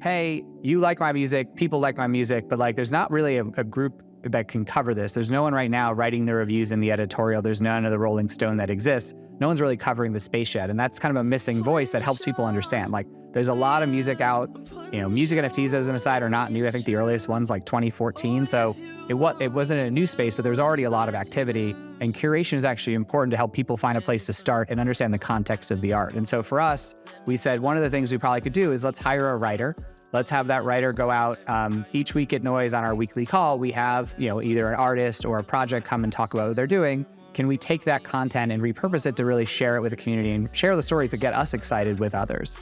hey, you like my music, people like my music, but like there's not really a group that can cover this. There's no one right now writing the reviews in the editorial. There's none of the Rolling Stone that exists. No one's really covering the space yet. And that's kind of a missing voice that helps people understand. Like there's a lot of music out, music NFTs as an aside are not new. I think the earliest one's like 2014. So it wasn't a new space, but there's already a lot of activity. And curation is actually important to help people find a place to start and understand the context of the art. And so for us, we said one of the things we probably could do is let's hire a writer. Let's have that writer go out each week at Noise on our weekly call. We have, either an artist or a project come and talk about what they're doing. Can we take that content and repurpose it to really share it with the community and share the stories that get us excited with others?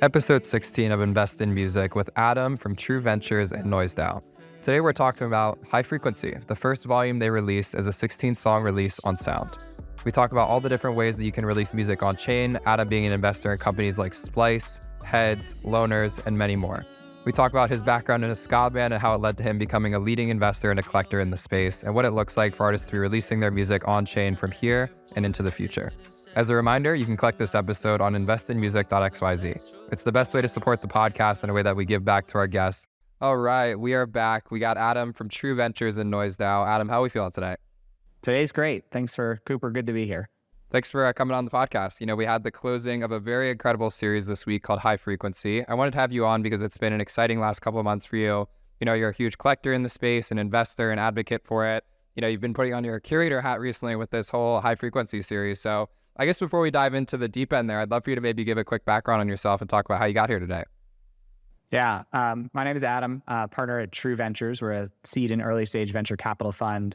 Episode 16 of Invest in Music with Adam from True Ventures and Noise DAO. Today we're talking about High Frequency, the first volume they released as a 16-song release on Sound. We talk about all the different ways that you can release music on chain, Adam being an investor in companies like Splice, Heds, Loaners, and many more. We talk about his background in a ska band and how it led to him becoming a leading investor and a collector in the space, and what it looks like for artists to be releasing their music on chain from here and into the future. As a reminder, you can collect this episode on investinmusic.xyz. It's the best way to support the podcast in a way that we give back to our guests. All right, we are back. We got Adam from True Ventures and Noise DAO. Adam, how are we feeling today? Today's great. Thanks for Cooper. Good to be here. Thanks for coming on the podcast. We had the closing of a very incredible series this week called High Frequency. I wanted to have you on because it's been an exciting last couple of months for you. You're a huge collector in the space, an investor, an advocate for it. You've been putting on your curator hat recently with this whole High Frequency series. So I guess before we dive into the deep end there, I'd love for you to maybe give a quick background on yourself and talk about how you got here today. Yeah, my name is Adam, partner at True Ventures. We're a seed and early stage venture capital fund.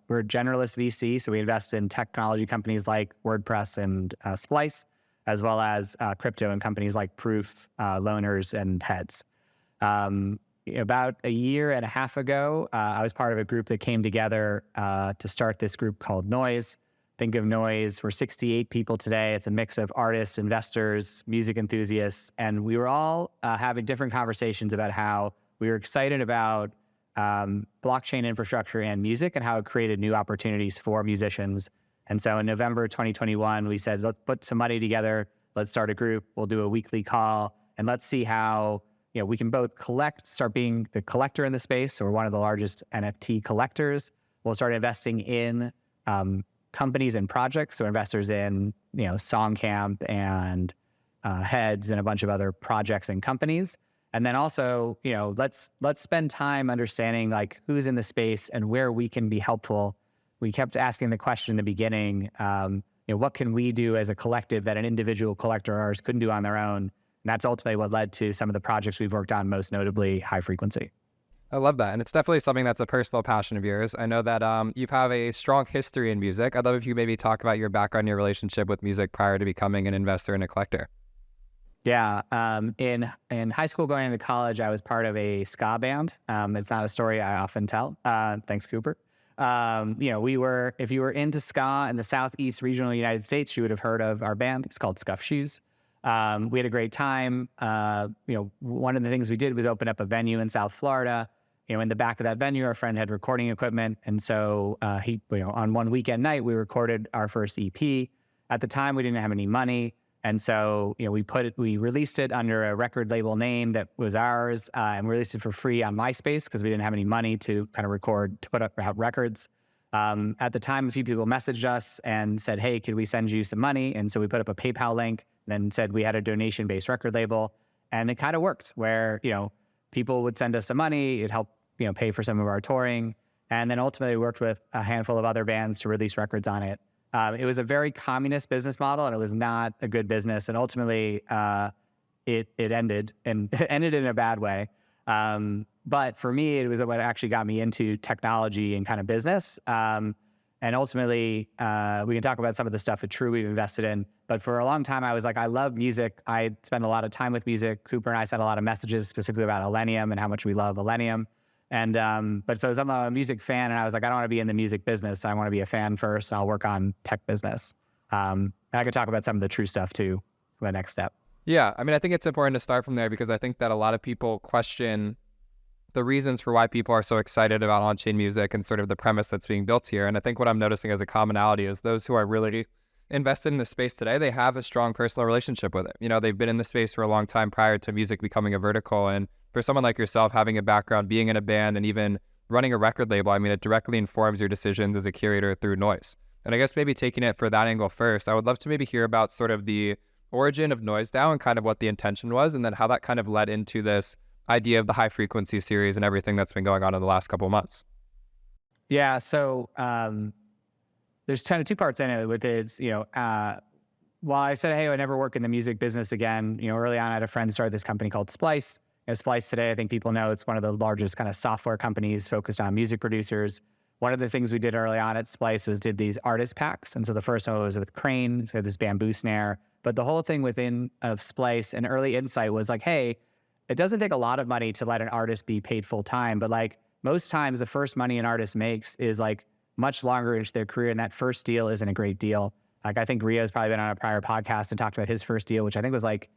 We're a generalist VC, so we invest in technology companies like WordPress and Splice, as well as crypto and companies like Proof, Loaners, and Heds. About a year and a half ago, I was part of a group that came together to start this group called Noise. Think of Noise, we're 68 people today. It's a mix of artists, investors, music enthusiasts, and we were all having different conversations about how we were excited about blockchain infrastructure and music and how it created new opportunities for musicians. And so in November 2021, we said, let's put some money together. Let's start a group. We'll do a weekly call, and let's see how we can both start being the collector in the space. So we're one of the largest NFT collectors. We'll start investing in companies and projects, so investors in Songcamp and Heds and a bunch of other projects and companies. And then also, let's spend time understanding like who's in the space and where we can be helpful. We kept asking the question in the beginning, what can we do as a collective that an individual collector or ours couldn't do on their own? And that's ultimately what led to some of the projects we've worked on, most notably High Frequency. I love that. And it's definitely something that's a personal passion of yours. I know that you have a strong history in music. I'd love if you maybe talk about your background, your relationship with music prior to becoming an investor and a collector. Yeah. In high school going into college, I was part of a ska band. It's not a story I often tell. Thanks, Cooper. If you were into ska in the Southeast regional United States, you would have heard of our band. It's called Scuff Shoes. We had a great time. One of the things we did was open up a venue in South Florida. In the back of that venue, our friend had recording equipment. And so on one weekend night, we recorded our first EP. At the time, we didn't have any money. And so, we released it under a record label name that was ours. And we released it for free on MySpace because we didn't have any money to kind of record, to put out records. At the time, a few people messaged us and said, hey, could we send you some money? And so we put up a PayPal link, then said we had a donation-based record label. And it kind of worked where, people would send us some money. It helped, pay for some of our touring. And then ultimately we worked with a handful of other bands to release records on it. It was a very communist business model, and it was not a good business. And ultimately it ended, and it ended in a bad way. But for me, it was what actually got me into technology and kind of business. And ultimately, we can talk about some of the stuff at True we've invested in. But for a long time, I was like, I love music. I spend a lot of time with music. Cooper and I sent a lot of messages specifically about Millennium and how much we love Millennium. And but so I'm a music fan, and I was like, I don't want to be in the music business. I want to be a fan first, and I'll work on tech business. And I could talk about some of the True stuff too for the next step. Yeah, I think it's important to start from there because I think that a lot of people question the reasons for why people are so excited about on-chain music and sort of the premise that's being built here. And I think what I'm noticing as a commonality is those who are really invested in the space today, they have a strong personal relationship with it. You know, they've been in the space for a long time prior to music becoming a vertical. And for someone like yourself, having a background, being in a band, and even running a record label, I mean, it directly informs your decisions as a curator through Noise. And I guess maybe taking it for that angle first, I would love to maybe hear about sort of the origin of NoiseDAO and kind of what the intention was, and then how that kind of led into this idea of the high frequency series and everything that's been going on in the last couple of months. Yeah. So there's kind of two parts in it with it. While I said, hey, I never work in the music business again, early on I had a friend start this company called Splice. Splice today, I think people know it's one of the largest kind of software companies focused on music producers. One of the things we did early on at Splice was did these artist packs. And so the first one was with Crane, so this bamboo snare. But the whole thing within of Splice, an early insight was like, hey, it doesn't take a lot of money to let an artist be paid full time, but like most times the first money an artist makes is like much longer into their career, and that first deal isn't a great deal. Like I think Rio's probably been on a prior podcast and talked about his first deal, which I think was like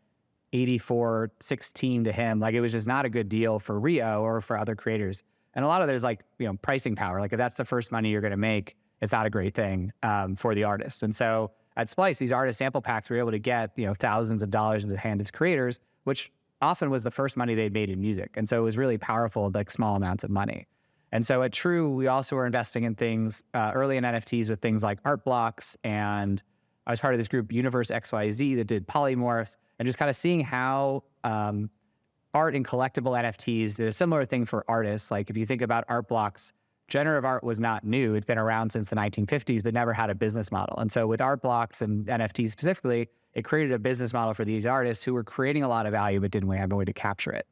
84.16 to him. Like it was just not a good deal for Rio or for other creators. And a lot of there's like, pricing power. Like if that's the first money you're going to make, it's not a great thing for the artist. And so at Splice, these artist sample packs were able to get, thousands of dollars into the hand of creators, which often was the first money they'd made in music. And so it was really powerful, like small amounts of money. And so at True, we also were investing in things early in NFTs with things like art blocks. And I was part of this group, Universe XYZ, that did polymorphs, and just kind of seeing how art and collectible NFTs did a similar thing for artists. Like if you think about art blocks, generative art was not new. It's been around since the 1950s, but never had a business model. And so with art blocks and NFTs specifically, it created a business model for these artists who were creating a lot of value, but didn't have a way to capture it.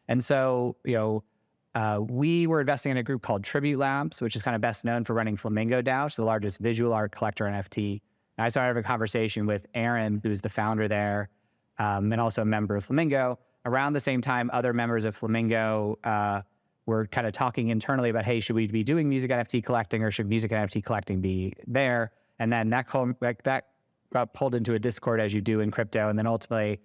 And so, we were investing in a group called Tribute Labs, which is kind of best known for running Flamingo DAO, so the largest visual art collector NFT. And I started having a conversation with Aaron, who's the founder there, and also a member of Flamingo. Around the same time, other members of Flamingo were kind of talking internally about, hey, should we be doing music NFT collecting, or should music NFT collecting be there? And then that got pulled into a Discord, as you do in crypto, and then ultimately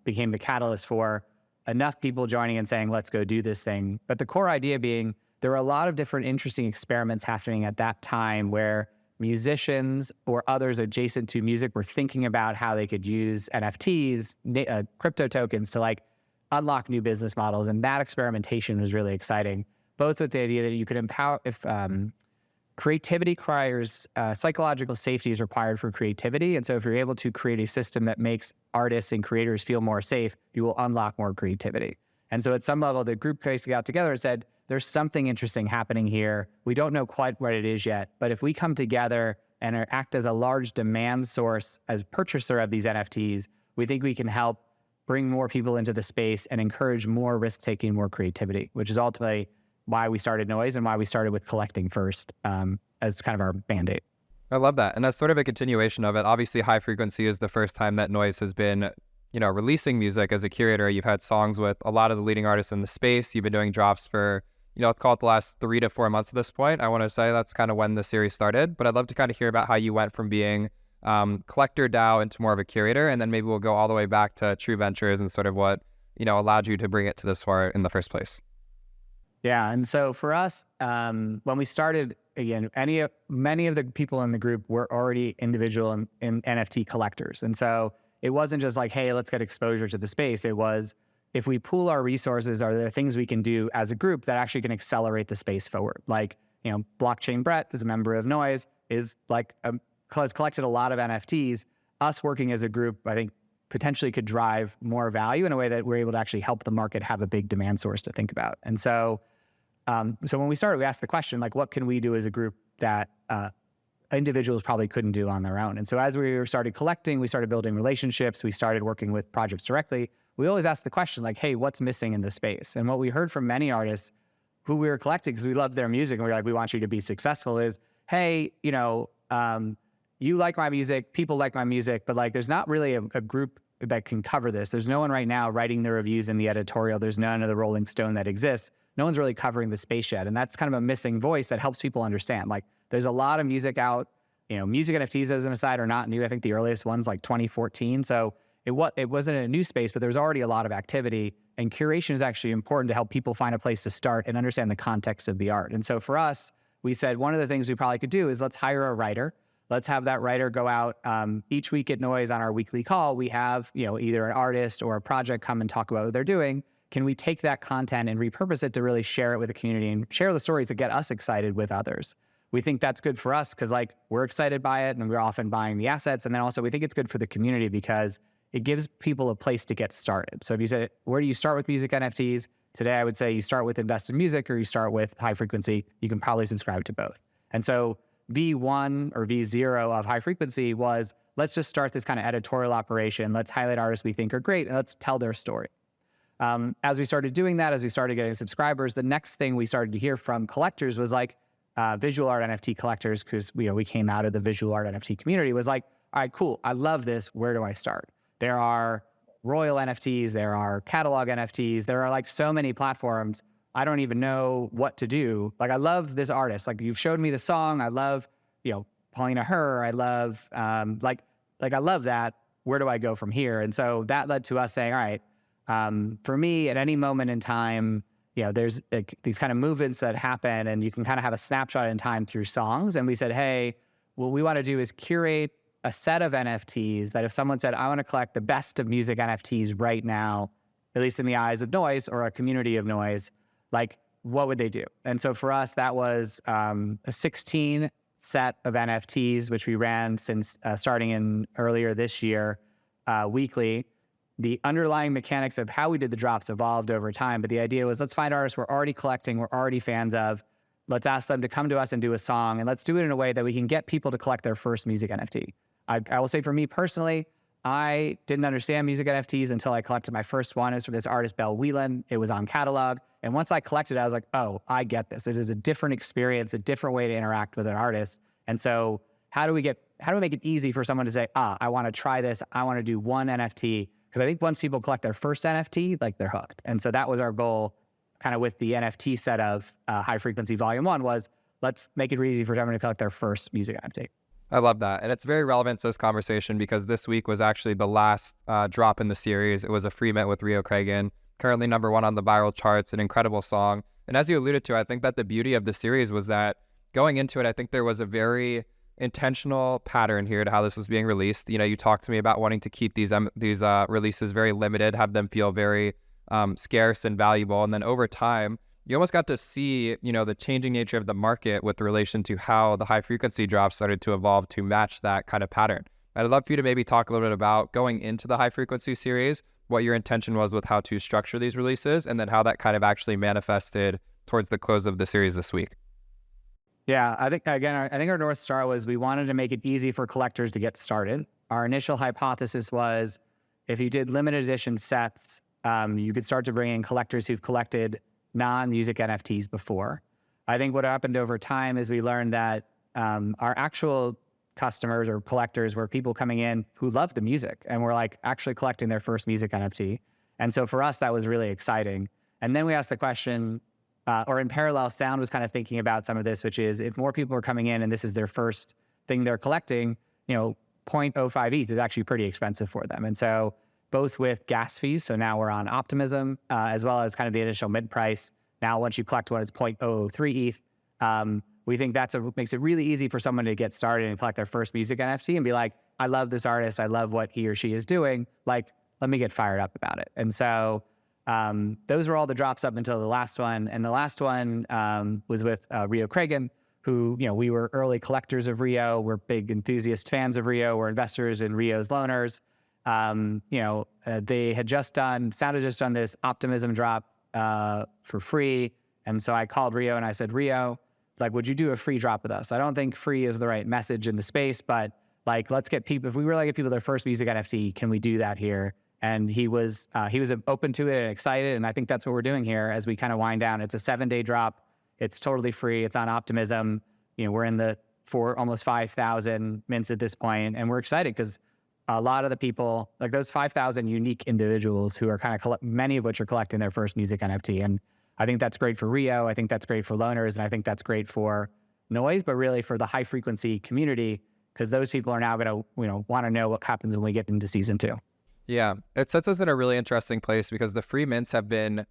became the catalyst for enough people joining and saying, let's go do this thing. But the core idea being, there were a lot of different interesting experiments happening at that time where musicians or others adjacent to music were thinking about how they could use NFTs, crypto tokens, to like unlock new business models. And that experimentation was really exciting, both with the idea that you could empower, if creativity requires, psychological safety is required for creativity. And so if you're able to create a system that makes artists and creators feel more safe, you will unlock more creativity. And so at some level, the group basically got together and said, there's something interesting happening here. We don't know quite what it is yet, but if we come together and act as a large demand source as purchaser of these NFTs, we think we can help bring more people into the space and encourage more risk-taking, more creativity, which is ultimately why we started Noise and why we started with collecting first as kind of our mandate. I love that. And as sort of a continuation of it, obviously High Frequency is the first time that Noise has been, releasing music as a curator. You've had songs with a lot of the leading artists in the space. You've been doing drops for, let's call it the last 3 to 4 months at this point. I want to say that's kind of when the series started, but I'd love to kind of hear about how you went from being collector DAO into more of a curator. And then maybe we'll go all the way back to True Ventures and sort of what, allowed you to bring it to this far in the first place. Yeah. And so for us, when we started, again, many of the people in the group were already individual in NFT collectors. And so it wasn't just like, hey, let's get exposure to the space. It was, if we pool our resources, are there things we can do as a group that actually can accelerate the space forward? Like, Blockchain Brett is a member of Noise, is like, has collected a lot of NFTs. Us working as a group, I think, potentially could drive more value in a way that we're able to actually help the market have a big demand source to think about. And so, when we started, we asked the question, like, what can we do as a group that individuals probably couldn't do on their own? And so as we started collecting, we started building relationships, we started working with projects directly. We always asked the question, like, hey, what's missing in the space? And what we heard from many artists who we were collecting, because we loved their music, and we were like, we want you to be successful, is, hey, you like my music, people like my music, but like, there's not really a group that can cover this. There's no one right now writing the reviews in the editorial. There's none of the Rolling Stone that exists. No one's really covering the space yet. And that's kind of a missing voice that helps people understand. Like, there's a lot of music out, music NFTs as an aside are not new. I think the earliest one's like 2014. So it wasn't a new space, but there was already a lot of activity. And curation is actually important to help people find a place to start and understand the context of the art. And so for us, we said one of the things we probably could do is let's hire a writer. Let's have that writer go out each week at Noise on our weekly call. We have, either an artist or a project come and talk about what they're doing. Can we take that content and repurpose it to really share it with the community and share the stories that get us excited with others? We think that's good for us because we're excited by it and we're often buying the assets. And then also we think it's good for the community because it gives people a place to get started. So if you say, where do you start with music NFTs? Today, I would say you start with Invest in Music or you start with High Frequency. You can probably subscribe to both. And so V1 or V0 of High Frequency was, let's just start this kind of editorial operation. Let's highlight artists we think are great and let's tell their story. As we started doing that, as we started getting subscribers, the next thing we started to hear from collectors was visual art NFT collectors, because we came out of the visual art NFT community, was all right, cool, I love this. Where do I start? There are royal NFTs, there are catalog NFTs, there are so many platforms. I don't even know what to do. I love this artist. You've showed me the song. I love, Paulina Her. I love, I love that. Where do I go from here? And so that led to us saying, all right, for me, at any moment in time, there's these kind of movements that happen and you can kind of have a snapshot in time through songs. And we said, hey, what we want to do is curate a set of NFTs that if someone said, I want to collect the best of music NFTs right now, at least in the eyes of Noise or a community of Noise, what would they do? And so for us, that was a 16 set of NFTs, which we ran since starting in earlier this year, weekly. The underlying mechanics of how we did the drops evolved over time, but the idea was let's find artists we're already collecting, we're already fans of. Let's ask them to come to us and do a song, and let's do it in a way that we can get people to collect their first music NFT. I will say for me personally, I didn't understand music NFTs until I collected my first one. It was for this artist, Belle Whelan. It was on catalog. And once I collected it, I was like, oh, I get this. It is a different experience, a different way to interact with an artist. And so how do we make it easy for someone to say, I want to try this. I want to do one NFT. Because I think once people collect their first NFT, they're hooked. And so that was our goal kind of with the NFT set of High Frequency Volume 1 was let's make it easy for someone to collect their first music NFT. I love that. And it's very relevant to this conversation because this week was actually the last drop in the series. It was a free mint with Rio Cragen, currently #1 on the viral charts, an incredible song. And as you alluded to, I think that the beauty of the series was that going into it, I think there was a very intentional pattern here to how this was being released. You talked to me about wanting to keep these releases very limited, have them feel very scarce and valuable. And then over time, you almost got to see, the changing nature of the market with relation to how the high frequency drops started to evolve to match that kind of pattern. I'd love for you to maybe talk a little bit about going into the high frequency series, what your intention was with how to structure these releases, and then how that kind of actually manifested towards the close of the series this week. Yeah, I think our North Star was we wanted to make it easy for collectors to get started. Our initial hypothesis was if you did limited edition sets, you could start to bring in collectors who've collected non-music NFTs before. I think what happened over time is we learned that our actual customers or collectors were people coming in who loved the music and were actually collecting their first music NFT. And so for us, that was really exciting. And then we asked the question, or in parallel, Sound was kind of thinking about some of this, which is if more people are coming in and this is their first thing they're collecting, 0.05 ETH is actually pretty expensive for them. And so both with gas fees, so now we're on Optimism, as well as kind of the initial mid price. Now, once you collect one, it's 0.003 ETH. We think makes it really easy for someone to get started and collect their first music NFT and be like, I love this artist. I love what he or she is doing. Let me get fired up about it. And so those were all the drops up until the last one. And the last one was with Rio Cragen, who, we were early collectors of Rio. We're big enthusiast fans of Rio. We're investors in Rio's loaners. They had just done this Optimism drop for free. And so I called Rio and I said, Rio, would you do a free drop with us? I don't think free is the right message in the space, but let's get people, if we really get people their first music NFT, can we do that here? And he was open to it and excited. And I think that's what we're doing here as we kind of wind down. It's a 7-day drop. It's totally free. It's on Optimism. We're in the almost 5,000 mints at this point. And we're excited because a lot of the people, those 5,000 unique individuals who are kind of, many of which are collecting their first music NFT. And I think that's great for Rio. I think that's great for loaners. And I think that's great for Noise, but really for the high frequency community, because those people are now going to, want to know what happens when we get into season 2. Yeah, it sets us in a really interesting place because the free mints have been,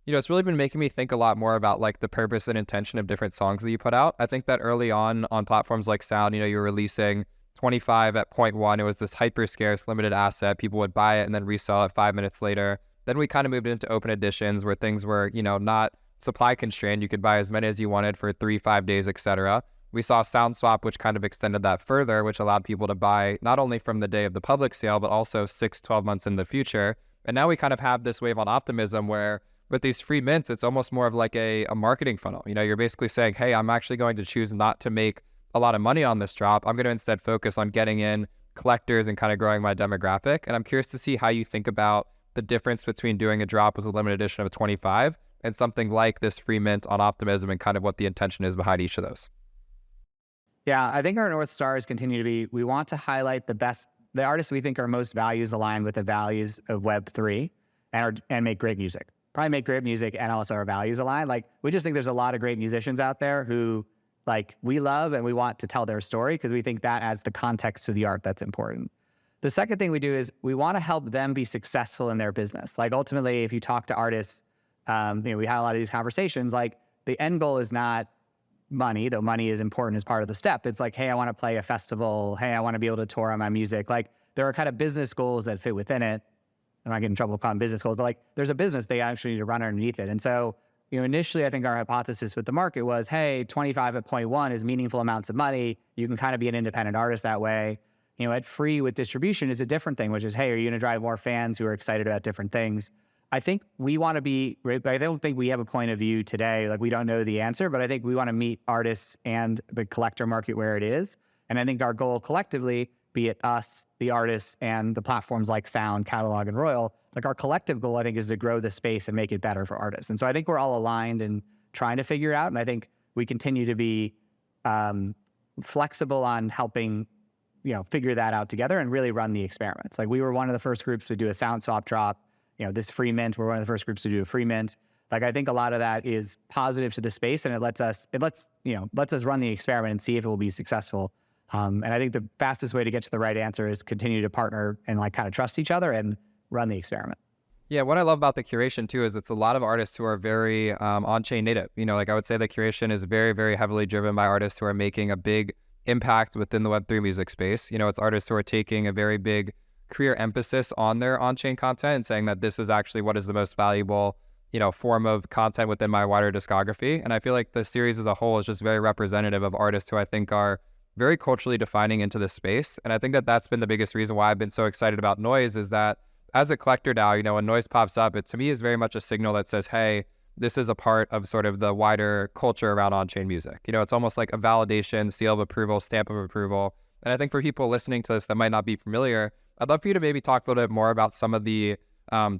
it's really been making me think a lot more about like the purpose and intention of different songs that you put out. I think that early on platforms like Sound, you're releasing 25 at point one. It was this hyper scarce limited asset. People would buy it and then resell it 5 minutes later. Then we kind of moved into open editions where things were, not supply constrained. You could buy as many as you wanted for 3-5 days, etc. We saw Sound Swap, which kind of extended that further, which allowed people to buy not only from the day of the public sale, but also 6-12 months in the future. And now we kind of have this wave on Optimism where with these free mints, it's almost more of like a marketing funnel. You're basically saying, hey, I'm actually going to choose not to make a lot of money on this drop. I'm going to instead focus on getting in collectors and kind of growing my demographic. And I'm curious to see how you think about the difference between doing a drop with a limited edition of 25 and something like this free mint on Optimism and kind of what the intention is behind each of those. Yeah, I think our North Stars continue to be, we want to highlight the artists we think are most values aligned with the values of Web3 and make great music. Probably make great music and also our values aligned. Like, we just think there's a lot of great musicians out there who like we love and we want to tell their story because we think that adds the context to the art that's important. The second thing we do is we want to help them be successful in their business. Like ultimately, if you talk to artists, we had a lot of these conversations, like the end goal is not money, though money is important as part of the step. It's like, hey, I want to play a festival. Hey, I want to be able to tour on my music. Like there are kind of business goals that fit within it. I'm not getting in trouble calling business goals, but like there's a business they actually need to run underneath it. And so, initially I think our hypothesis with the market was, hey, 25 at point one is meaningful amounts of money. You can kind of be an independent artist that way. At free with distribution is a different thing, which is, hey, are you going to drive more fans who are excited about different things? I think we want to be, I don't think we have a point of view today. Like we don't know the answer, but I think we want to meet artists and the collector market where it is. And I think our goal collectively, be it us, the artists, and the platforms like Sound, Catalog, and Royal, like our collective goal, I think, is to grow the space and make it better for artists. And so I think we're all aligned and trying to figure it out. And I think we continue to be flexible on helping, figure that out together and really run the experiments. Like we were one of the first groups to do a Sound Swap drop. This free mint, we're one of the first groups to do a free mint. Like I think a lot of that is positive to the space, and it lets us run the experiment and see if it will be successful. And I think the fastest way to get to the right answer is continue to partner and like kind of trust each other and run the experiment. Yeah, what I love about the curation too is it's a lot of artists who are very on-chain native. Like I would say the curation is very, very heavily driven by artists who are making a big impact within the Web3 music space. It's artists who are taking a very big career emphasis on their on-chain content and saying that this is actually what is the most valuable, form of content within my wider discography. And I feel like the series as a whole is just very representative of artists who I think are very culturally defining into this space. And I think that that's been the biggest reason why I've been so excited about Noise is that as a collector DAO, when Noise pops up, it to me is very much a signal that says, hey, this is a part of sort of the wider culture around on-chain music. It's almost like a validation, seal of approval, stamp of approval. And I think for people listening to this that might not be familiar, I'd love for you to maybe talk a little bit more about some of the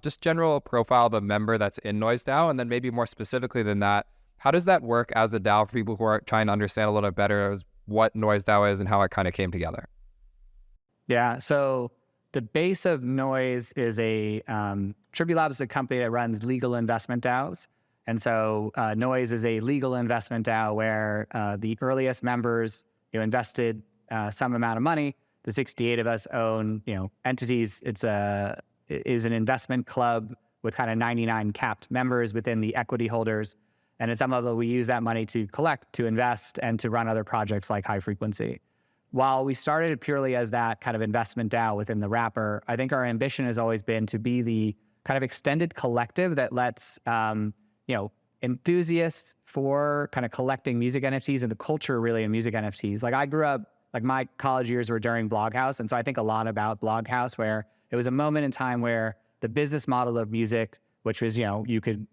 just general profile of a member that's in Noise DAO, and then maybe more specifically than that, how does that work as a DAO for people who are trying to understand a little bit better what Noise DAO is and how it kind of came together? Yeah, so the base of Noise is Tribute Labs is a company that runs legal investment DAOs. And so Noise is a legal investment DAO where the earliest members invested some amount of money. The 68 of us own entities. It is an investment club with kind of 99 capped members within the equity holders. And at some level, we use that money to collect, to invest, and to run other projects like High Frequency. While we started purely as that kind of investment DAO within the wrapper, I think our ambition has always been to be the kind of extended collective that lets enthusiasts for kind of collecting music NFTs and the culture really in music NFTs. Like I grew up, like my college years were during Bloghouse. And so I think a lot about Bloghouse, where it was a moment in time where the business model of music, which was, you could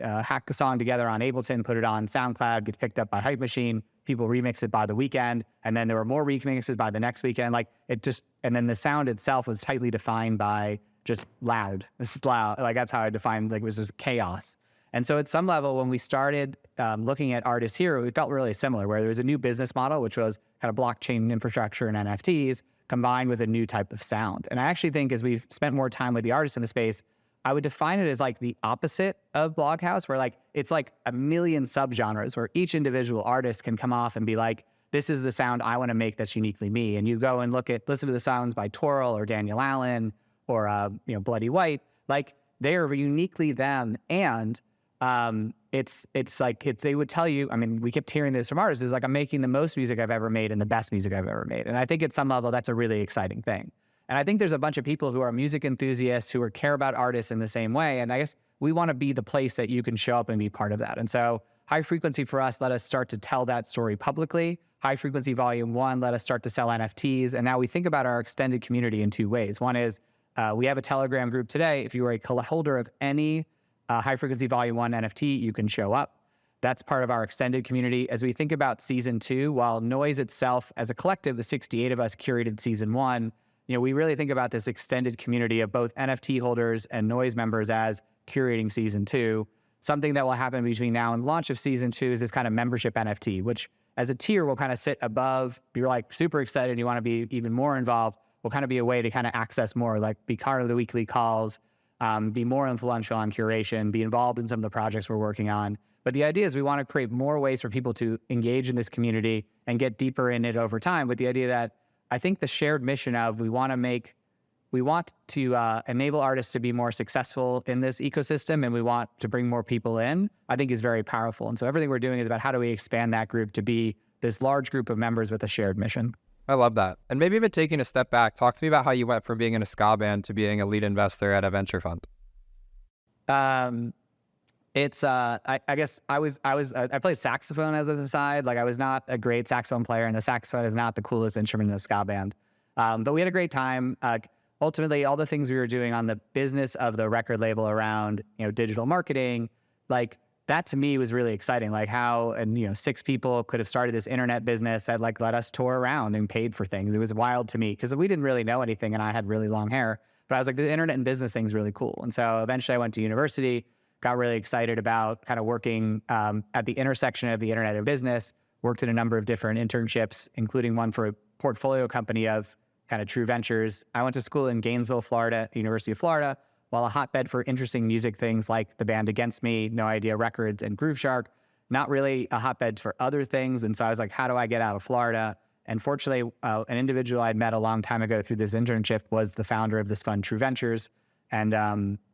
hack a song together on Ableton, put it on SoundCloud, get picked up by Hype Machine, people remix it by the weekend, and then there were more remixes by the next weekend. And then the sound itself was tightly defined by just loud. This is loud. Like that's how I defined, like it was just chaos. And so at some level, when we started looking at Artists Here, we felt really similar, where there was a new business model, which was kind of blockchain infrastructure and NFTs combined with a new type of sound. And I actually think as we've spent more time with the artists in the space, I would define it as like the opposite of Bloghouse, where like it's like a million subgenres where each individual artist can come off and be like, this is the sound I want to make that's uniquely me. And you go and listen to the sounds by Toril or Daniel Allen Bloody White, like they are uniquely them. And they would tell you, I mean, we kept hearing this from artists, is like, I'm making the most music I've ever made and the best music I've ever made. And I think at some level, that's a really exciting thing. And I think there's a bunch of people who are music enthusiasts who care about artists in the same way. And I guess we want to be the place that you can show up and be part of that. And so High Frequency for us let us start to tell that story publicly. High Frequency Volume 1 let us start to sell NFTs. And now we think about our extended community in two ways. One is we have a Telegram group today. If you are a holder of any High Frequency Volume 1 NFT, you can show up. That's part of our extended community. As we think about season 2, while Noise itself as a collective, the 68 of us curated season 1, we really think about this extended community of both NFT holders and Noise members as curating season 2. Something that will happen between now and the launch of season 2 is this kind of membership NFT, which as a tier will kind of sit above. If you're like super excited and you want to be even more involved, will kind of be a way to kind of access more, like be part of the weekly calls, be more influential on curation, be involved in some of the projects we're working on. But the idea is we want to create more ways for people to engage in this community and get deeper in it over time, with the idea that I think the shared mission of we want to enable artists to be more successful in this ecosystem, and we want to bring more people in, I think is very powerful. And so everything we're doing is about how do we expand that group to be this large group of members with a shared mission. I love that. And maybe even taking a step back, talk to me about how you went from being in a ska band to being a lead investor at a venture fund. I guess I played saxophone as an aside. Like I was not a great saxophone player, and the saxophone is not the coolest instrument in a ska band. But we had a great time. Ultimately, all the things we were doing on the business of the record label around, digital marketing, like that to me was really exciting. Like how, 6 people could have started this internet business that like let us tour around and paid for things. It was wild to me because we didn't really know anything and I had really long hair, but I was like, the internet and business thing is really cool. And so eventually I went to university, got really excited about kind of working at the intersection of the internet and business, worked in a number of different internships, including one for a portfolio company of kind of True Ventures. I went to school in Gainesville, Florida, the University of Florida, while a hotbed for interesting music things like the band Against Me, No Idea Records, and Groove Shark, not really a hotbed for other things. And so I was like, how do I get out of Florida? And fortunately, an individual I'd met a long time ago through this internship was the founder of this fund, True Ventures. And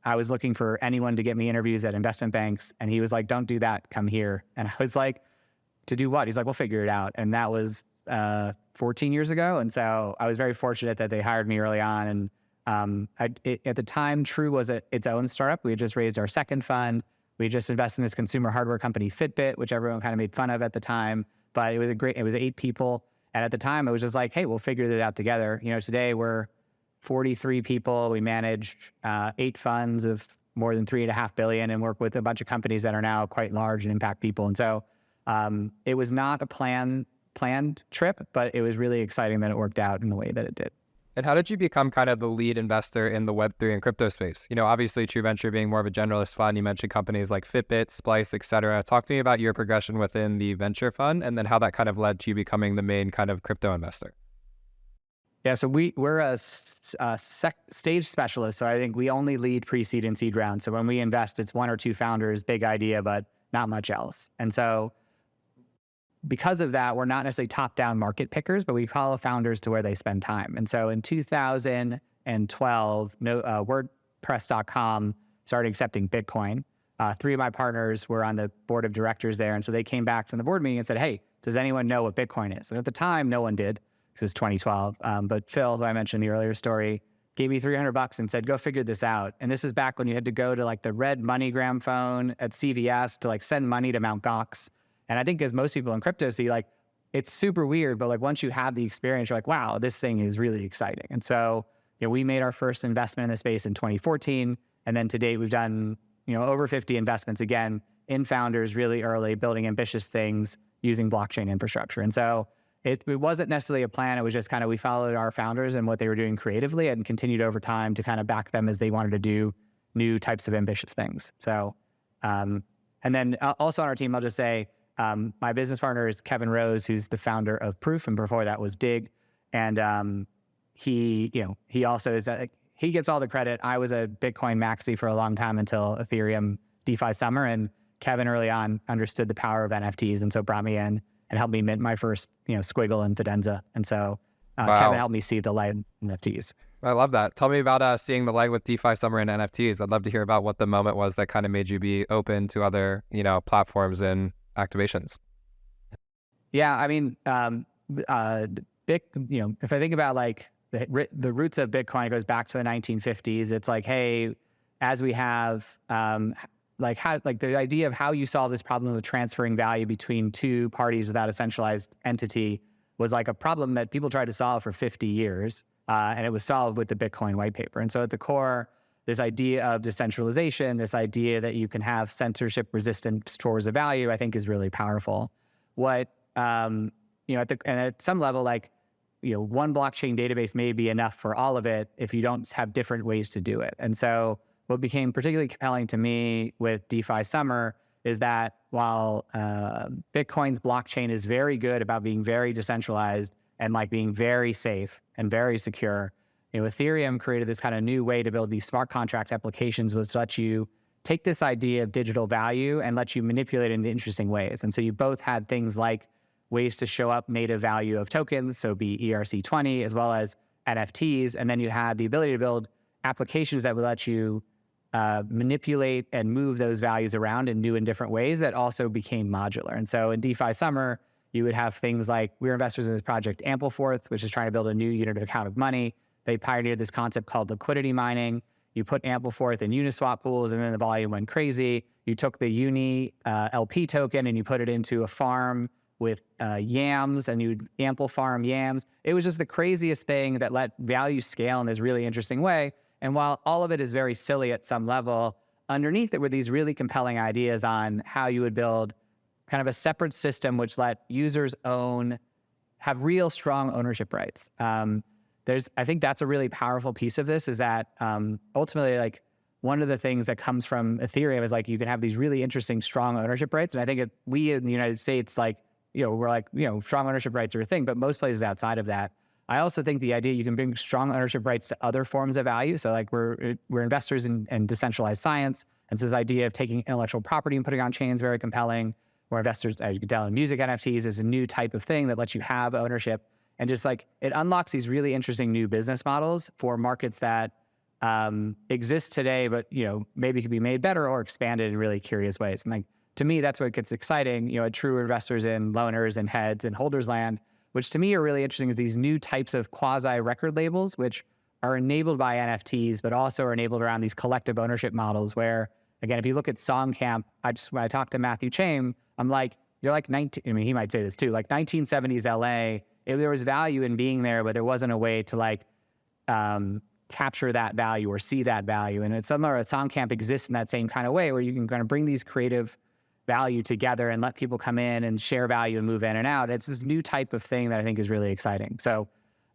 I was looking for anyone to get me interviews at investment banks. And he was like, don't do that, come here. And I was like, to do what? He's like, we'll figure it out. And that was 14 years ago. And so I was very fortunate that they hired me early on. And at the time, True was its own startup. We had just raised our second fund. We just invested in this consumer hardware company, Fitbit, which everyone kind of made fun of at the time. But it was 8 people. And at the time, it was just like, hey, we'll figure this out together. Today we're 43 people. We manage 8 funds of more than $3.5 billion and work with a bunch of companies that are now quite large and impact people. And so it was not a planned trip, but it was really exciting that it worked out in the way that it did. And how did you become kind of the lead investor in the Web3 and crypto space? Obviously True Venture being more of a generalist fund, you mentioned companies like Fitbit, Splice, et cetera. Talk to me about your progression within the venture fund and then how that kind of led to you becoming the main kind of crypto investor. Yeah, so we're a stage specialist. So I think we only lead pre-seed and seed rounds. So when we invest, it's 1 or 2 founders, big idea, but not much else. And so because of that, we're not necessarily top-down market pickers, but we follow founders to where they spend time. And so in 2012, WordPress.com started accepting Bitcoin. 3 of my partners were on the board of directors there. And so they came back from the board meeting and said, hey, does anyone know what Bitcoin is? And at the time, no one did, because it was 2012. But Phil, who I mentioned in the earlier story, gave me $300 and said, go figure this out. And this is back when you had to go to like the red MoneyGram phone at CVS to like send money to Mt. Gox. And I think as most people in crypto see, like, it's super weird, but like once you have the experience, you're like, wow, this thing is really exciting. And so, we made our first investment in the space in 2014. And then to date, we've done, over 50 investments, again, in founders really early, building ambitious things using blockchain infrastructure. And so it wasn't necessarily a plan. It was just kind of, we followed our founders and what they were doing creatively and continued over time to kind of back them as they wanted to do new types of ambitious things. So, and then also on our team, I'll just say, my business partner is Kevin Rose, who's the founder of Proof, and before that was Dig. And he also is he gets all the credit. I was a Bitcoin maxi for a long time until Ethereum DeFi summer, and Kevin early on understood the power of NFTs, and so brought me in and helped me mint my first Squiggle and Fidenza. And so Kevin helped me see the light in NFTs. I love that. Tell me about seeing the light with DeFi Summer and NFTs. I'd love to hear about what the moment was that kind of made you be open to other, platforms and activations. Yeah, I mean, if I think about like the roots of Bitcoin, it goes back to the 1950s. It's like, hey, as we have the idea of how you solve this problem of transferring value between two parties without a centralized entity was like a problem that people tried to solve for 50 years. And it was solved with the Bitcoin white paper. And so at the core, this idea of decentralization, this idea that you can have censorship resistant stores of value, I think is really powerful. At some level, one blockchain database may be enough for all of it if you don't have different ways to do it. And so what became particularly compelling to me with DeFi Summer is that while Bitcoin's blockchain is very good about being very decentralized and being very safe and very secure, Ethereum created this kind of new way to build these smart contract applications, which let you take this idea of digital value and let you manipulate it in interesting ways. And so you both had things like ways to show up native value of tokens, so be ERC20 as well as NFTs. And then you had the ability to build applications that would let you manipulate and move those values around in new and different ways that also became modular. And so in DeFi Summer, you would have things like, we're investors in this project Ampleforth, which is trying to build a new unit of account of money. They pioneered this concept called liquidity mining. You put Ampleforth in Uniswap pools, and then the volume went crazy. You took the Uni LP token and you put it into a farm with yams, and you'd ample farm yams. It was just the craziest thing that let value scale in this really interesting way. And while all of it is very silly at some level, underneath it were these really compelling ideas on how you would build kind of a separate system which let users have real strong ownership rights. I think that's a really powerful piece of this, is that ultimately, one of the things that comes from Ethereum is you can have these really interesting strong ownership rights. And I think we in the United States, we're strong ownership rights are a thing, but most places outside of that. I also think the idea you can bring strong ownership rights to other forms of value. So we're investors in decentralized science. And so this idea of taking intellectual property and putting on chain is very compelling. We're investors, as you can tell, in music NFTs is a new type of thing that lets you have ownership. And just it unlocks these really interesting new business models for markets that exist today, but maybe could be made better or expanded in really curious ways. And to me, that's what gets exciting. True investors in loaners and heads and holders land, which to me are really interesting, is these new types of quasi record labels, which are enabled by NFTs, but also are enabled around these collective ownership models where, again, if you look at Songcamp, when I talked to Matthew Chaim, I'm like, you're like 19, I mean, he might say this too, 1970s LA, there was value in being there, but there wasn't a way to capture that value or see that value. And it's somewhere at Songcamp exists in that same kind of way, where you can kind of bring these creative value together and let people come in and share value and move in and out. It's this new type of thing that I think is really exciting. So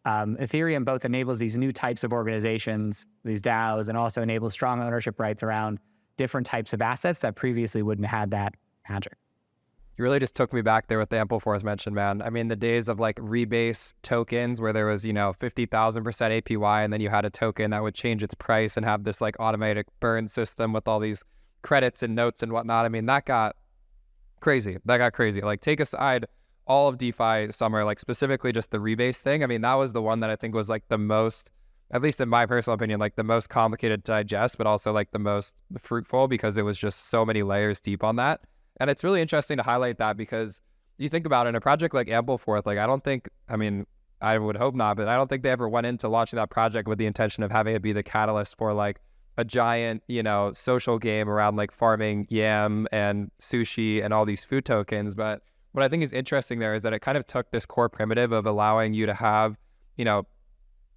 Ethereum both enables these new types of organizations, these DAOs, and also enables strong ownership rights around different types of assets that previously wouldn't have had that magic. You really just took me back there with the Ampleforth mentioned, man. I mean, the days of rebase tokens where there was, 50,000% APY, and then you had a token that would change its price and have this automatic burn system with all these credits and notes and whatnot. I mean, that got crazy. Take aside all of DeFi Summer, specifically just the rebase thing. I mean, that was the one that I think was the most, at least in my personal opinion, the most complicated to digest, but also the most fruitful, because it was just so many layers deep on that. And it's really interesting to highlight that, because you think about it, in a project like Ampleforth, I would hope not, but I don't think they ever went into launching that project with the intention of having it be the catalyst for a giant, social game around farming yam and sushi and all these food tokens. But what I think is interesting there is that it kind of took this core primitive of allowing you to have,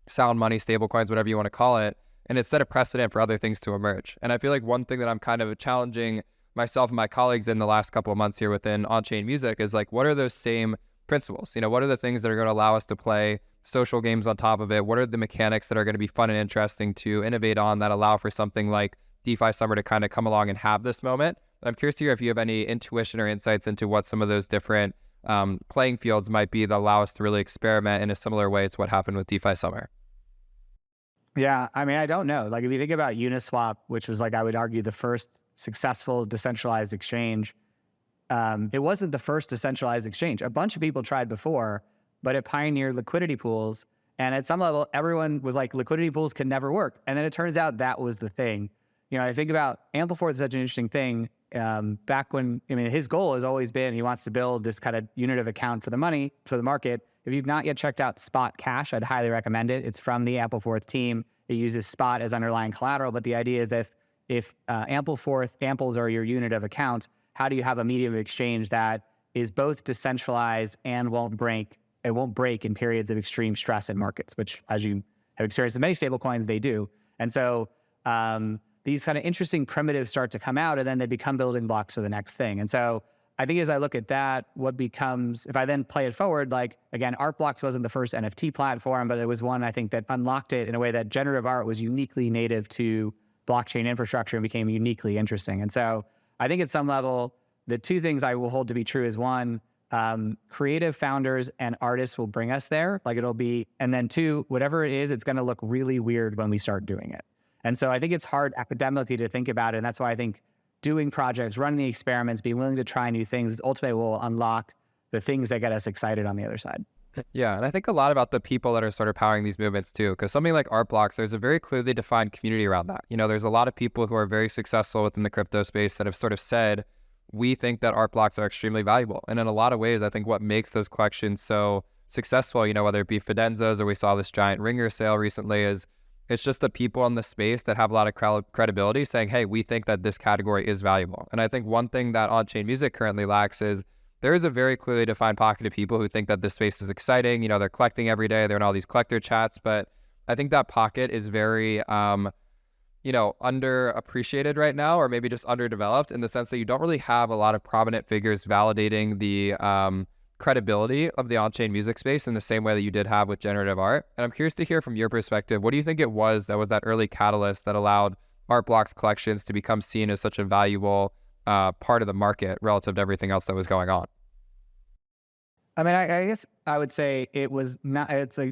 sound money, stable coins, whatever you want to call it, and it set a precedent for other things to emerge. And I feel like one thing that I'm kind of challenging myself and my colleagues in the last couple of months here within Onchain Music is what are those same principles? What are the things that are going to allow us to play social games on top of it? What are the mechanics that are going to be fun and interesting to innovate on that allow for something like DeFi Summer to kind of come along and have this moment? I'm curious to hear if you have any intuition or insights into what some of those different playing fields might be that allow us to really experiment in a similar way to what happened with DeFi Summer. Yeah, I mean, I don't know. If you think about Uniswap, which was I would argue the first successful decentralized exchange, it wasn't the first decentralized exchange. A bunch of people tried before, but it pioneered liquidity pools. And at some level, everyone was like, liquidity pools can never work. And then it turns out that was the thing. I think about Ampleforth is such an interesting thing. Back when, his goal has always been, he wants to build this kind of unit of account for the money, for the market. If you've not yet checked out Spot Cash, I'd highly recommend it. It's from the Ampleforth team. It uses Spot as underlying collateral, but the idea is if Amples are your unit of account, how do you have a medium of exchange that is both decentralized and won't break in periods of extreme stress in markets, which, as you have experienced in many stablecoins, they do. And so these kind of interesting primitives start to come out, and then they become building blocks for the next thing. And so I think as I look at that, if I then play it forward, like, again, Artblocks wasn't the first NFT platform, but it was one, I think, that unlocked it in a way that generative art was uniquely native to blockchain infrastructure and became uniquely interesting. And so I think at some level, the two things I will hold to be true is, one, creative founders and artists will bring us there. And then two, whatever it is, it's going to look really weird when we start doing it. And so I think it's hard academically to think about it. And that's why I think doing projects, running the experiments, being willing to try new things ultimately will unlock the things that get us excited on the other side. Yeah, and I think a lot about the people that are sort of powering these movements too, because something like Artblocks, there's a very clearly defined community around that. There's a lot of people who are very successful within the crypto space that have sort of said, we think that Artblocks are extremely valuable. And in a lot of ways, I think what makes those collections so successful, whether it be Fidenzas or we saw this giant ringer sale recently, is it's just the people in the space that have a lot of credibility saying, hey, we think that this category is valuable. And I think one thing that on-chain music currently lacks is there is a very clearly defined pocket of people who think that this space is exciting. They're collecting every day. They're in all these collector chats. But I think that pocket is very, underappreciated right now, or maybe just underdeveloped in the sense that you don't really have a lot of prominent figures validating the credibility of the on-chain music space in the same way that you did have with generative art. And I'm curious to hear from your perspective, what do you think it was that early catalyst that allowed Artblocks collections to become seen as such a valuable part of the market relative to everything else that was going on? I guess I would say it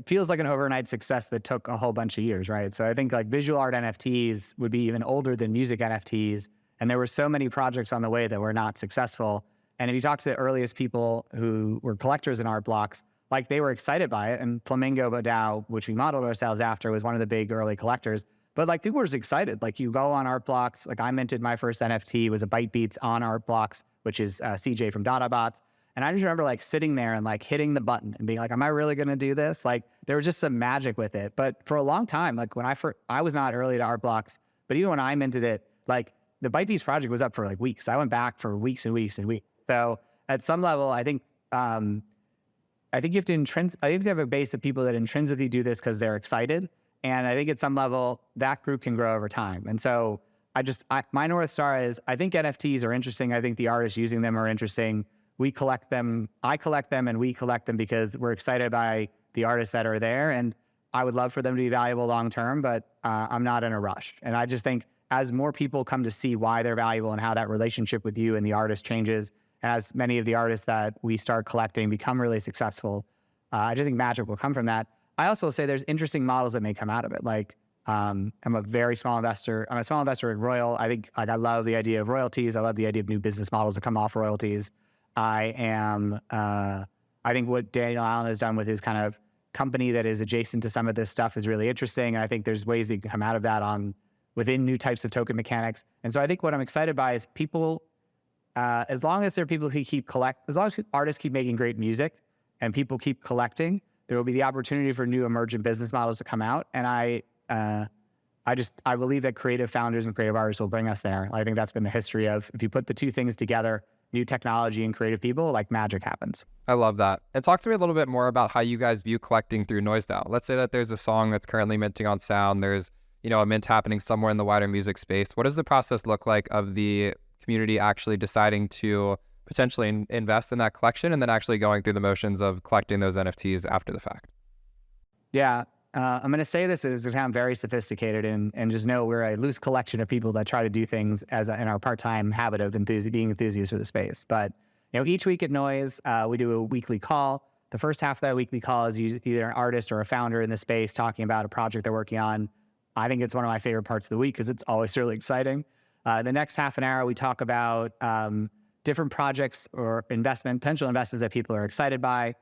feels like an overnight success that took a whole bunch of years, right? So I think like visual art NFTs would be even older than music NFTs. And there were so many projects on the way that were not successful. And if you talk to the earliest people who were collectors in Artblocks, like they were excited by it. And Flamingo DAO, which we modeled ourselves after, was one of the big early collectors. But like people were just excited. Like you go on Artblocks, like I minted my first NFT, was a Bytebeats on Artblocks, which is CJ from DataBots. And I just remember like sitting there and like hitting the button and being like, am I really going to do this? Like there was just some magic with it. But for a long time, like when I was not early to Artblocks, but even when I minted it, like the Bytebeats project was up for like weeks. I went back for weeks and weeks and weeks. So at some level, I think you have to have a base of people that intrinsically do this because they're excited. And I think at some level that group can grow over time. And so my North Star is, I think NFTs are interesting. I think the artists using them are interesting. We collect them. I collect them and we collect them because we're excited by the artists that are there. And I would love for them to be valuable long-term, but I'm not in a rush. And I just think as more people come to see why they're valuable and how that relationship with you and the artist changes, and as many of the artists that we start collecting become really successful, I just think magic will come from that. I also say there's interesting models that may come out of it. Like I'm a very small investor. I'm a small investor in Royal. I think like I love the idea of royalties. I love the idea of new business models that come off royalties. I think what Daniel Allen has done with his kind of company that is adjacent to some of this stuff is really interesting. And I think there's ways that you can come out of that within new types of token mechanics. And so I think what I'm excited by is people, as long as there are people who as long as artists keep making great music and people keep collecting, there will be the opportunity for new emergent business models to come out. And I believe that creative founders and creative artists will bring us there. I think that's been the history of, if you put the two things together, new technology and creative people, like magic happens. I love that. And talk to me a little bit more about how you guys view collecting through NoiseDAO. Let's say that there's a song that's currently minting on Sound. There's, a mint happening somewhere in the wider music space. What does the process look like of the community actually deciding to potentially invest in that collection and then actually going through the motions of collecting those NFTs after the fact? Yeah. I'm going to say this as a sound very sophisticated and just know we're a loose collection of people that try to do things in our part-time habit of being enthusiasts for the space. But each week at Noise, we do a weekly call. The first half of that weekly call is either an artist or a founder in the space talking about a project they're working on. I think it's one of my favorite parts of the week because it's always really exciting. The next half an hour, we talk about different projects or potential investments that people are excited by.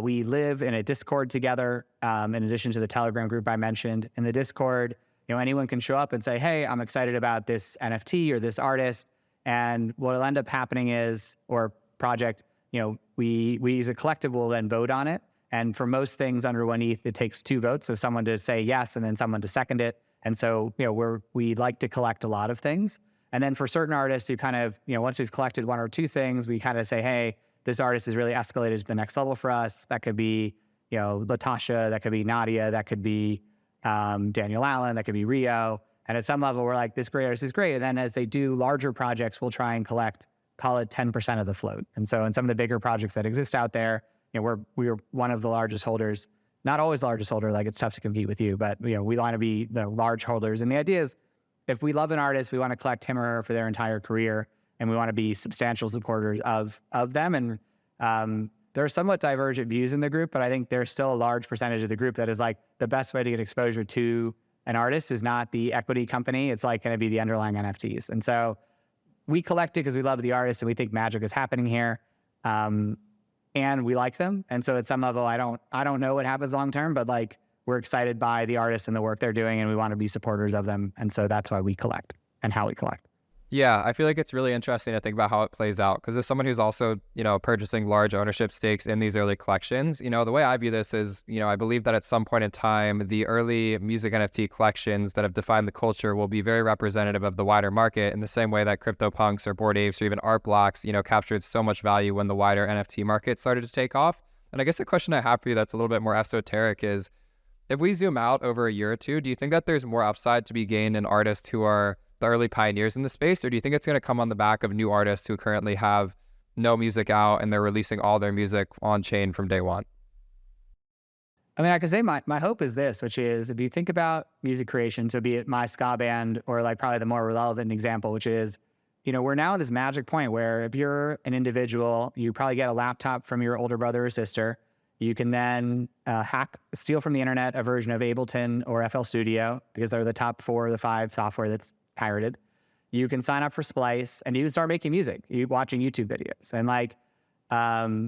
We live in a Discord together, in addition to the Telegram group I mentioned. In the Discord, anyone can show up and say, hey, I'm excited about this NFT or this artist. And what'll end up happening is, or project, we as a collective will then vote on it. And for most things under 1 ETH, it takes 2 votes. So someone to say yes, and then someone to second it. And so, we like to collect a lot of things. And then for certain artists who kind of, once we've collected 1 or 2 things, we kind of say, hey, this artist has really escalated to the next level for us. That could be, Latasha, that could be Nadia, that could be Daniel Allen, that could be Rio. And at some level, we're like, this great artist is great. And then as they do larger projects, we'll try and collect, call it 10% of the float. And so in some of the bigger projects that exist out there, we're one of the largest holders, not always the largest holder, like it's tough to compete with you, but we want to be the large holders. And the idea is, if we love an artist, we want to collect him or her for their entire career, and we want to be substantial supporters of them. And there are somewhat divergent views in the group, but I think there's still a large percentage of the group that is like, the best way to get exposure to an artist is not the equity company. It's like going to be the underlying NFTs. And so we collect it because we love the artist and we think magic is happening here. And we like them. And so at some level, I don't know what happens long term, but like, we're excited by the artists and the work they're doing, and we want to be supporters of them. And so that's why we collect and how we collect. Yeah, I feel like it's really interesting to think about how it plays out, because as someone who's also, purchasing large ownership stakes in these early collections, the way I view this is, I believe that at some point in time, the early music NFT collections that have defined the culture will be very representative of the wider market, in the same way that CryptoPunks or Bored Apes or even art blocks, captured so much value when the wider NFT market started to take off. And I guess the question I have for you that's a little bit more esoteric is, if we zoom out over a year or two, do you think that there's more upside to be gained in artists who are the early pioneers in the space, or do you think it's going to come on the back of new artists who currently have no music out and they're releasing all their music on chain from day one? I mean, I can say my hope is this, which is, if you think about music creation, so be it my ska band or like probably the more relevant example, which is, we're now at this magic point where if you're an individual, you probably get a laptop from your older brother or sister. You can then steal from the internet a version of Ableton or FL Studio, because they're the top 4 or the 5 software that's pirated. You can sign up for Splice and you can start making music, watching YouTube videos. And like,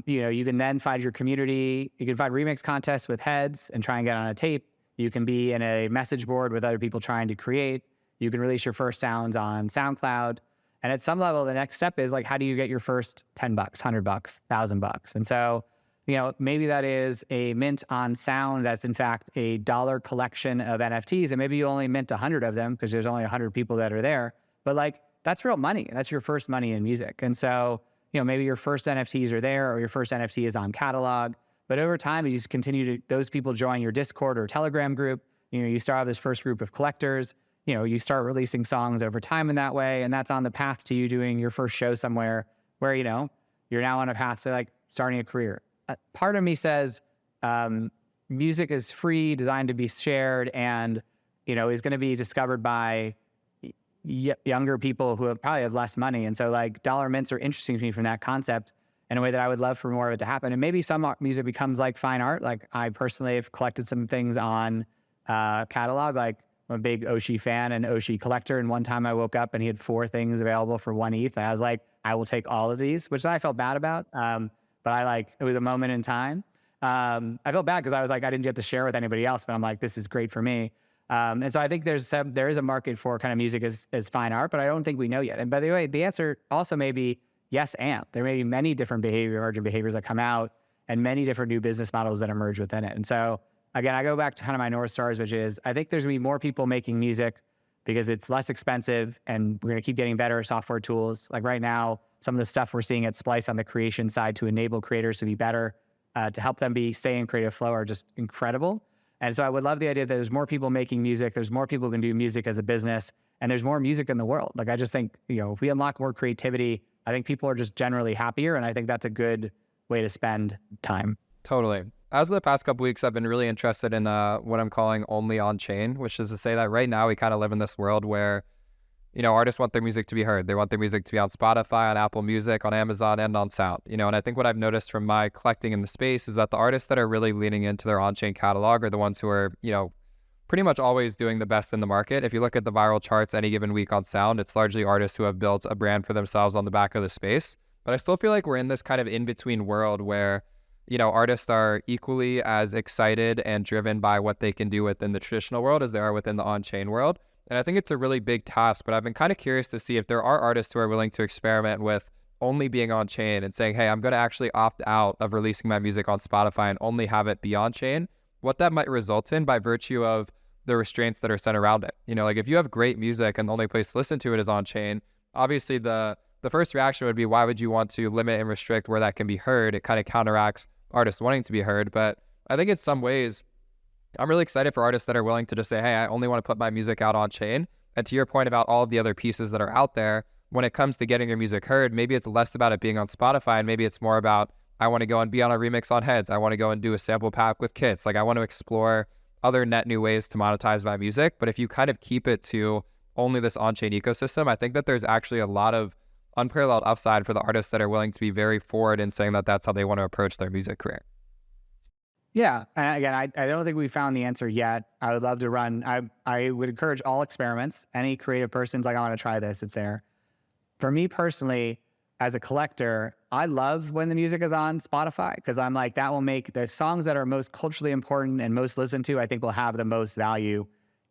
you can then find your community. You can find remix contests with heads and try and get on a tape. You can be in a message board with other people trying to create. You can release your first sounds on SoundCloud. And at some level, the next step is like, how do you get your first $10, $100, $1,000? And so, maybe that is a mint on sound that's in fact a dollar collection of NFTs, and maybe you only mint 100 of them because there's only 100 people that are there. But like, that's real money. That's your first money in music. And so, maybe your first NFTs are there, or your first NFT is on catalog. But over time, you just continue to, those people join your Discord or Telegram group. You start with this first group of collectors. You start releasing songs over time in that way, and that's on the path to you doing your first show somewhere where, you're now on a path to like starting a career. Part of me says music is free, designed to be shared, and is going to be discovered by younger people who probably have less money. And so like, dollar mints are interesting to me from that concept in a way that I would love for more of it to happen. And maybe some music becomes like fine art. Like, I personally have collected some things on catalog. Like, I'm a big Oshi fan and Oshi collector. And one time I woke up and he had 4 things available for 1 ETH. And I was like, I will take all of these, which I felt bad about. But it was a moment in time. I felt bad because I was like, I didn't get to share with anybody else, but I'm like, this is great for me. And so I think there is a market for kind of music as fine art, but I don't think we know yet. And by the way, the answer also may be yes, and there may be many different emergent behaviors that come out, and many different new business models that emerge within it. And so again, I go back to kind of my North Stars, which is, I think there's gonna be more people making music because it's less expensive, and we're gonna keep getting better software tools. Like right now, some of the stuff we're seeing at Splice on the creation side to enable creators to be better, to help them stay in creative flow, are just incredible. And so I would love the idea that there's more people making music, there's more people who can do music as a business, and there's more music in the world. Like, I just think, if we unlock more creativity, I think people are just generally happier, and I think that's a good way to spend time. Totally. As of the past couple weeks, I've been really interested in what I'm calling only Onchain, which is to say that right now we kind of live in this world where artists want their music to be heard. They want their music to be on Spotify, on Apple Music, on Amazon, and on Sound. And I think what I've noticed from my collecting in the space is that the artists that are really leaning into their on-chain catalog are the ones who are, pretty much always doing the best in the market. If you look at the viral charts any given week on Sound, it's largely artists who have built a brand for themselves on the back of the space. But I still feel like we're in this kind of in-between world where, artists are equally as excited and driven by what they can do within the traditional world as they are within the on-chain world. And I think it's a really big task, but I've been kind of curious to see if there are artists who are willing to experiment with only being on chain and saying, hey, I'm going to actually opt out of releasing my music on Spotify and only have it be on chain, what that might result in by virtue of the restraints that are set around it. Like if you have great music and the only place to listen to it is on chain, obviously the first reaction would be, why would you want to limit and restrict where that can be heard? It kind of counteracts artists wanting to be heard. But I think in some ways, I'm really excited for artists that are willing to just say, hey, I only want to put my music out on chain. And to your point about all of the other pieces that are out there, when it comes to getting your music heard, maybe it's less about it being on Spotify and maybe it's more about, I want to go and be on a remix on Heads. I want to go and do a sample pack with Kits. Like I want to explore other net new ways to monetize my music. But if you kind of keep it to only this on-chain ecosystem, I think that there's actually a lot of unparalleled upside for the artists that are willing to be very forward in saying that that's how they want to approach their music career. Yeah. And again, I don't think we found the answer yet. I would love to run. I would encourage all experiments. Any creative person's like, I want to try this, it's there. For me personally, as a collector, I love when the music is on Spotify because I'm like, that will make the songs that are most culturally important and most listened to, I think will have the most value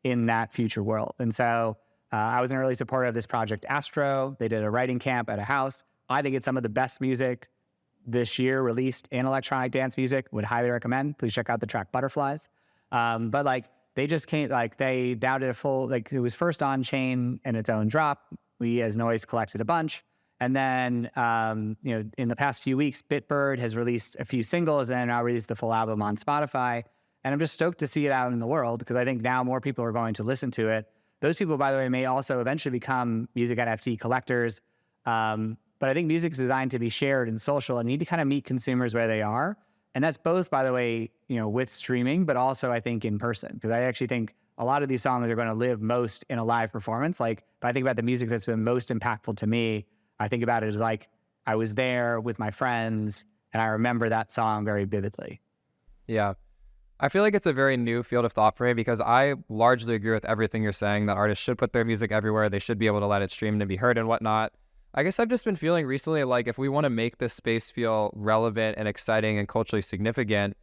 in that future world. And so I was an early supporter of this project, Astro. They did a writing camp at a house. I think it's some of the best music this year released in electronic dance music. Would highly recommend. Please check out the track Butterflies. But like they just came, like they doubted a full, like it was first on chain in its own drop. We as Noise collected a bunch. And then, in the past few weeks, Bitbird has released a few singles and then now released the full album on Spotify. And I'm just stoked to see it out in the world because I think now more people are going to listen to it. Those people, by the way, may also eventually become music NFT collectors. But I think music's designed to be shared and social and need to kind of meet consumers where they are. And that's both, by the way, with streaming, but also I think in person, because I actually think a lot of these songs are going to live most in a live performance. Like if I think about the music that's been most impactful to me, I think about it as like I was there with my friends and I remember that song very vividly. Yeah. I feel like it's a very new field of thought for me because I largely agree with everything you're saying, that artists should put their music everywhere. They should be able to let it stream and be heard and whatnot. I guess I've just been feeling recently like if we want to make this space feel relevant and exciting and culturally significant,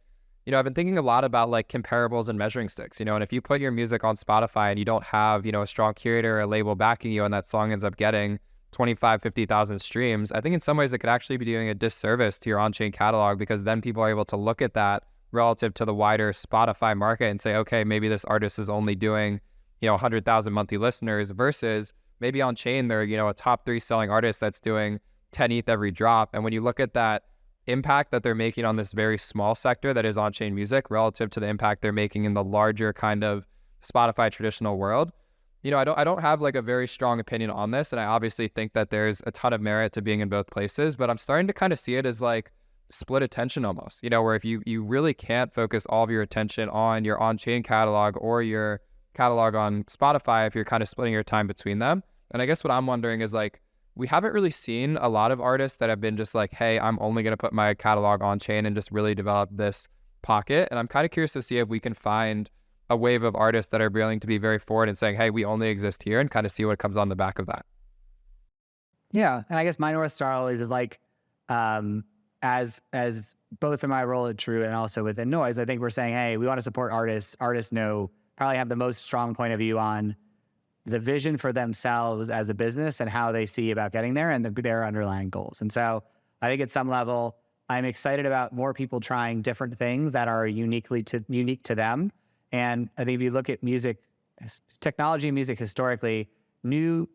I've been thinking a lot about like comparables and measuring sticks, and if you put your music on Spotify and you don't have, a strong curator or a label backing you and that song ends up getting 25, 50,000 streams, I think in some ways it could actually be doing a disservice to your on-chain catalog because then people are able to look at that relative to the wider Spotify market and say, okay, maybe this artist is only doing, 100,000 monthly listeners versus maybe on chain, they're, a top 3 selling artist that's doing 10 ETH every drop. And when you look at that impact that they're making on this very small sector that is on chain music relative to the impact they're making in the larger kind of Spotify traditional world, I don't have like a very strong opinion on this. And I obviously think that there's a ton of merit to being in both places, but I'm starting to kind of see it as like split attention almost, where if you really can't focus all of your attention on your on-chain catalog or your catalog on Spotify, if you're kind of splitting your time between them. And I guess what I'm wondering is like, we haven't really seen a lot of artists that have been just like, hey, I'm only going to put my catalog on chain and just really develop this pocket. And I'm kind of curious to see if we can find a wave of artists that are willing to be very forward and saying, hey, we only exist here, and kind of see what comes on the back of that. Yeah. And I guess my North Star always is like, as both in my role at True and also within Noise, I think we're saying, hey, we want to support artists. Artists probably have the most strong point of view on the vision for themselves as a business and how they see about getting there and their underlying goals. And so I think at some level, I'm excited about more people trying different things that are unique to them. And I think if you look at music, technology and music historically, new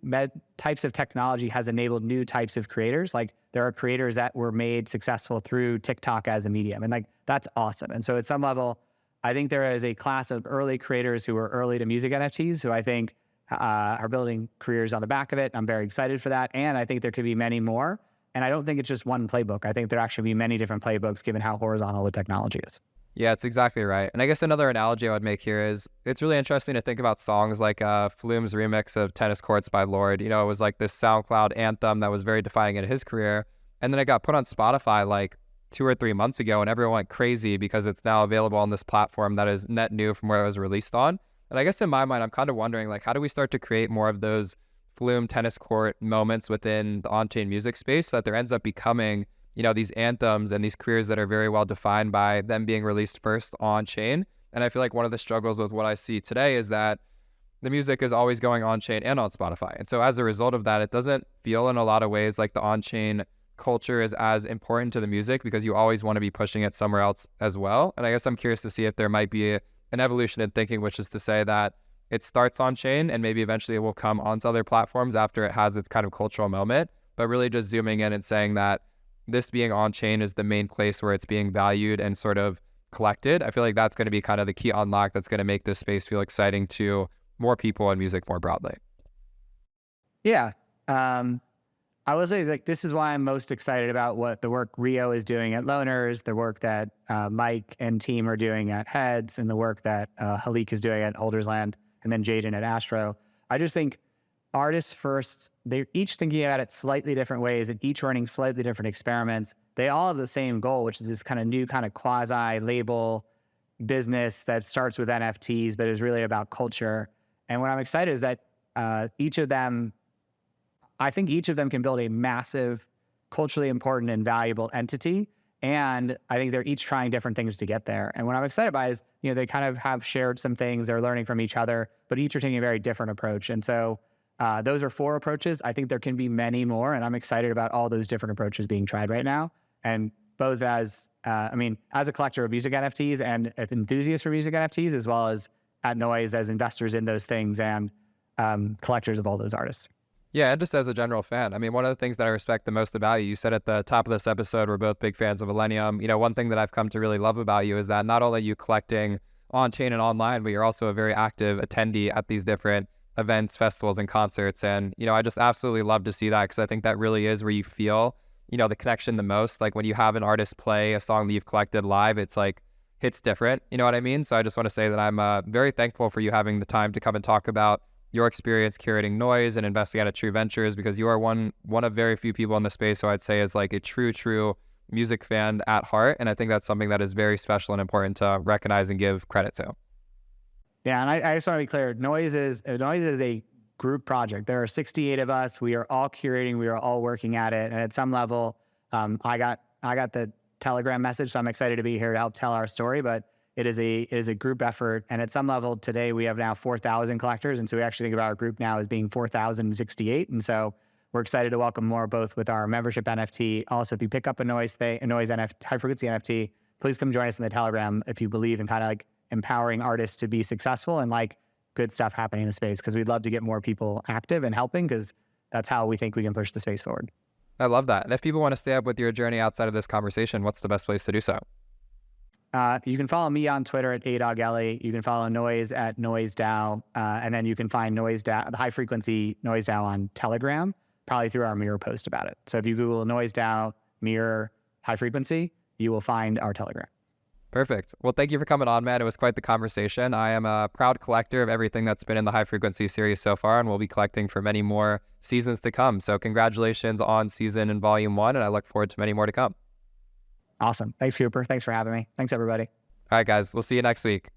types of technology has enabled new types of creators. Like there are creators that were made successful through TikTok as a medium. And like, that's awesome. And so at some level, I think there is a class of early creators who were early to music NFTs who I think are building careers on the back of it. I'm very excited for that. And I think there could be many more. And I don't think it's just one playbook. I think there actually be many different playbooks given how horizontal the technology is. Yeah, it's exactly right. And I guess another analogy I would make here is it's really interesting to think about songs like Flume's remix of Tennis Courts by Lorde. It was like this SoundCloud anthem that was very defining in his career. And then it got put on Spotify like 2 or 3 months ago, and everyone went crazy because it's now available on this platform that is net new from where it was released on. And I guess in my mind, I'm kind of wondering, like, how do we start to create more of those Flume tennis court moments within the on-chain music space so that there ends up becoming these anthems and these careers that are very well defined by them being released first on chain. And I feel like one of the struggles with what I see today is that the music is always going on chain and on Spotify. And so as a result of that, it doesn't feel in a lot of ways like the on-chain culture is as important to the music, because you always want to be pushing it somewhere else as well. And I guess I'm curious to see if there might be an evolution in thinking, which is to say that it starts on chain and maybe eventually it will come onto other platforms after it has its kind of cultural moment, but really just zooming in and saying that this being on chain is the main place where it's being valued and sort of collected. I feel like that's going to be kind of the key unlock that's going to make this space feel exciting to more people and music more broadly. Yeah. I will say, like, this is why I'm most excited about what the work Rio is doing at LNRZ, the work that Mike and team are doing at Heds, and the work that Halik is doing at Holdersland, and then Jaden at Astro. I just think artists first, they're each thinking about it slightly different ways and each running slightly different experiments. They all have the same goal, which is this kind of new kind of quasi-label business that starts with NFTs, but is really about culture. And what I'm excited is that I think each of them can build a massive, culturally important and valuable entity. And I think they're each trying different things to get there. And what I'm excited by is, they kind of have shared some things, they're learning from each other, but each are taking a very different approach. And so those are 4 approaches. I think there can be many more, and I'm excited about all those different approaches being tried right now. And both as a collector of music NFTs and an enthusiast for music NFTs, as well as at Noise as investors in those things and collectors of all those artists. Yeah, and just as a general fan, one of the things that I respect the most about you said at the top of this episode, we're both big fans of Millennium. One thing that I've come to really love about you is that not only are you collecting on-chain and online, but you're also a very active attendee at these different events, festivals, and concerts. And, I just absolutely love to see that, because I think that really is where you feel, the connection the most. Like when you have an artist play a song that you've collected live, it's like, hits different, you know what I mean? So I just want to say that I'm very thankful for you having the time to come and talk about your experience curating Noise and investing out of True Ventures, because you are one of very few people in the space who I'd say is like a true music fan at heart. And I think that's something that is very special and important to recognize and give credit to. Yeah, and I just want to be clear, Noise is a group project. There are 68 of us. We are all curating. We are all working at it. And at some level, I got the Telegram message, so I'm excited to be here to help tell our story. But it is a group effort. And at some level today, we have now 4,000 collectors. And so we actually think about our group now as being 4,068. And so we're excited to welcome more, both with our membership NFT. Also, if you pick up a Noise NFT, high frequency NFT, please come join us in the Telegram if you believe in kind of like empowering artists to be successful and like good stuff happening in the space, because we'd love to get more people active and helping, because that's how we think we can push the space forward. I love that. And if people want to stay up with your journey outside of this conversation, what's the best place to do so? You can follow me on Twitter at ADogEllie. You can follow Noise at NoiseDAO. And then you can find NoiseDAO, the high frequency NoiseDAO, on Telegram, probably through our Mirror post about it. So if you Google NoiseDAO, Mirror, high frequency, you will find our Telegram. Perfect. Well, thank you for coming on, Matt. It was quite the conversation. I am a proud collector of everything that's been in the high frequency series so far, and we'll be collecting for many more seasons to come. So congratulations on season and volume 1, and I look forward to many more to come. Awesome. Thanks, Cooper. Thanks for having me. Thanks, everybody. All right, guys. We'll see you next week.